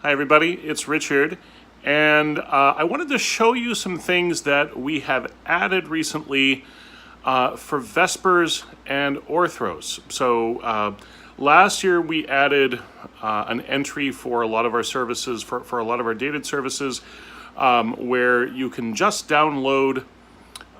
Hi everybody, it's Richard, and I wanted to show you some things that we have added recently for Vespers and Orthros. So last year we added an entry for a lot of our services, for a lot of our dated services, where you can just download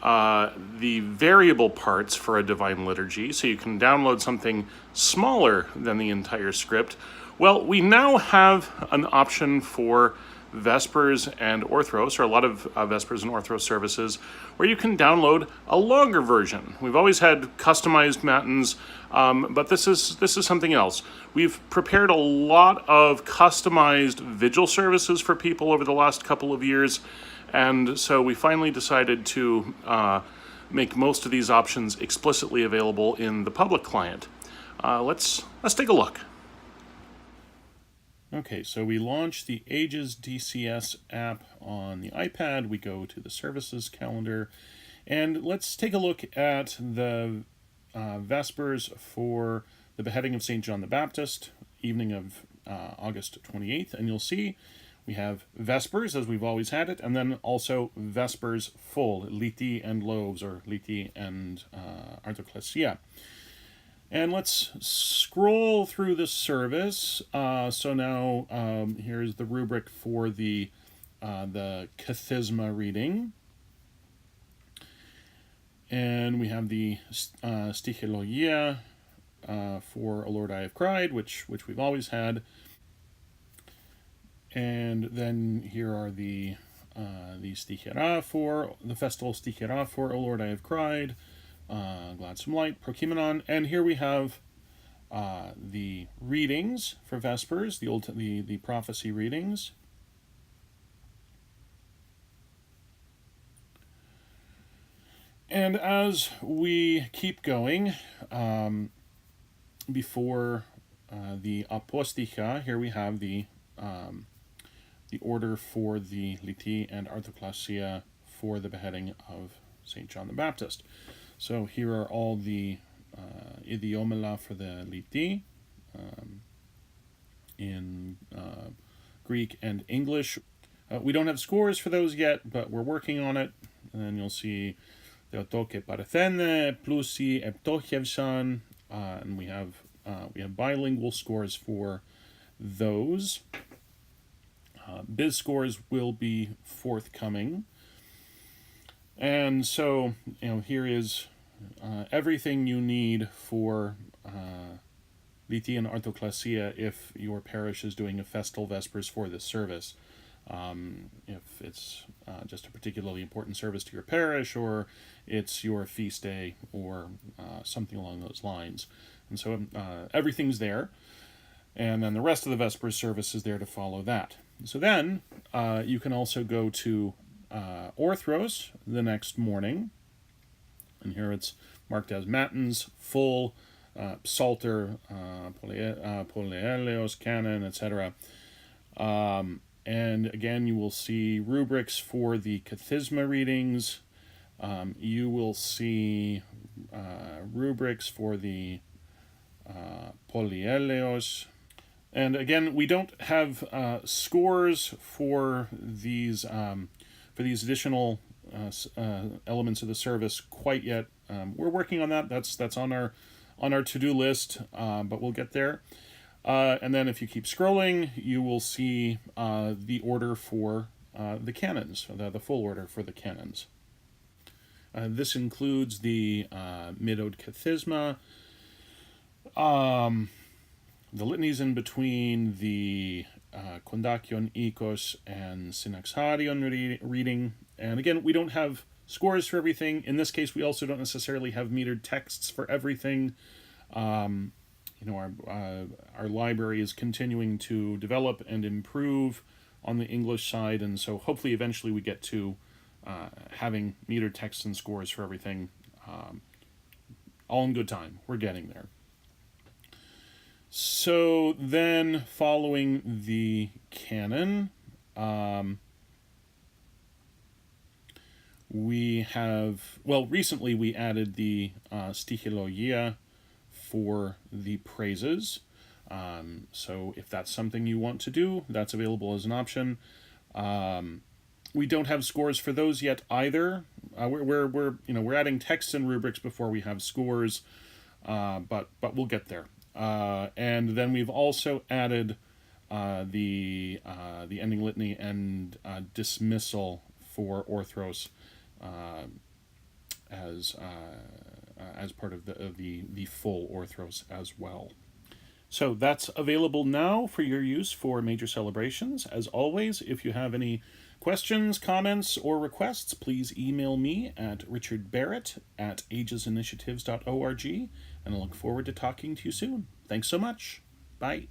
the variable parts for a divine liturgy, so you can download something smaller than the entire script. Well, we now have an option for Vespers and Orthros, or a lot of Vespers and Orthros services, where you can download a longer version. We've always had customized matins, but this is something else. We've prepared a lot of customized vigil services for people over the last couple of years, and so we finally decided to make most of these options explicitly available in the public client. Let's take a look. Okay, so we launch the Ages DCS app on the iPad. We go to the services calendar, and let's take a look at the Vespers for the beheading of St. John the Baptist, evening of August 28th, and you'll see we have Vespers, as we've always had it, and then also Vespers full, Liti and Loaves, or Liti and Arthoclesia. And let's scroll through the service. So now here's the rubric for the Kathisma reading. And we have the Stichologia for O Lord I Have Cried, which we've always had. And then here are the Stichera for the festival Stichera for O Lord I Have Cried, Gladsome Light, Prokimenon, and here we have the readings for Vespers, the prophecy readings. And as we keep going, before the Aposticha, here we have the order for the Liti and Arthoclesia for the beheading of St. John the Baptist. So here are all the idiomela for the Liti in Greek and English. We don't have scores for those yet, but we're working on it. And then you'll see Theotoke Parthene, Plusi, Eptochevsan, and we have bilingual scores for those. Biz scores will be forthcoming. And so, here is everything you need for Liti and Arthoclesia if your parish is doing a festal Vespers for this service. If it's just a particularly important service to your parish, or it's your feast day, or something along those lines. And so everything's there. And then the rest of the Vespers service is there to follow that. So then you can also go to Orthros the next morning, and here it's marked as Matins, full, Psalter, Polyeleos, Canon, etc. And again, you will see rubrics for the Kathisma readings. You will see rubrics for the Polyeleos. And again, we don't have scores for these additional elements of the service quite yet. We're working on that. That's on our to-do list, but we'll get there. And then if you keep scrolling, you will see the order for the canons, the full order for the canons. This includes the Mid-Ode Kathisma, the litanies in between, the Kondakion Ikos and Synaxarion reading. And again, we don't have scores for everything. In this case, we also don't necessarily have metered texts for everything. Our library is continuing to develop and improve on the English side, and so hopefully eventually we get to having metered texts and scores for everything. All in good time. We're getting there. So then, following the canon, we have, recently we added the Stichologia for the praises. So if that's something you want to do, that's available as an option. We don't have scores for those yet either. We're adding texts and rubrics before we have scores, but we'll get there. And then we've also added the ending litany and dismissal for Orthros as part of the full Orthros as well. So that's available now for your use for major celebrations. As always, if you have any questions, comments, or requests, please email me at richardbarrett@agesinitiatives.org, and I look forward to talking to you soon. Thanks so much. Bye.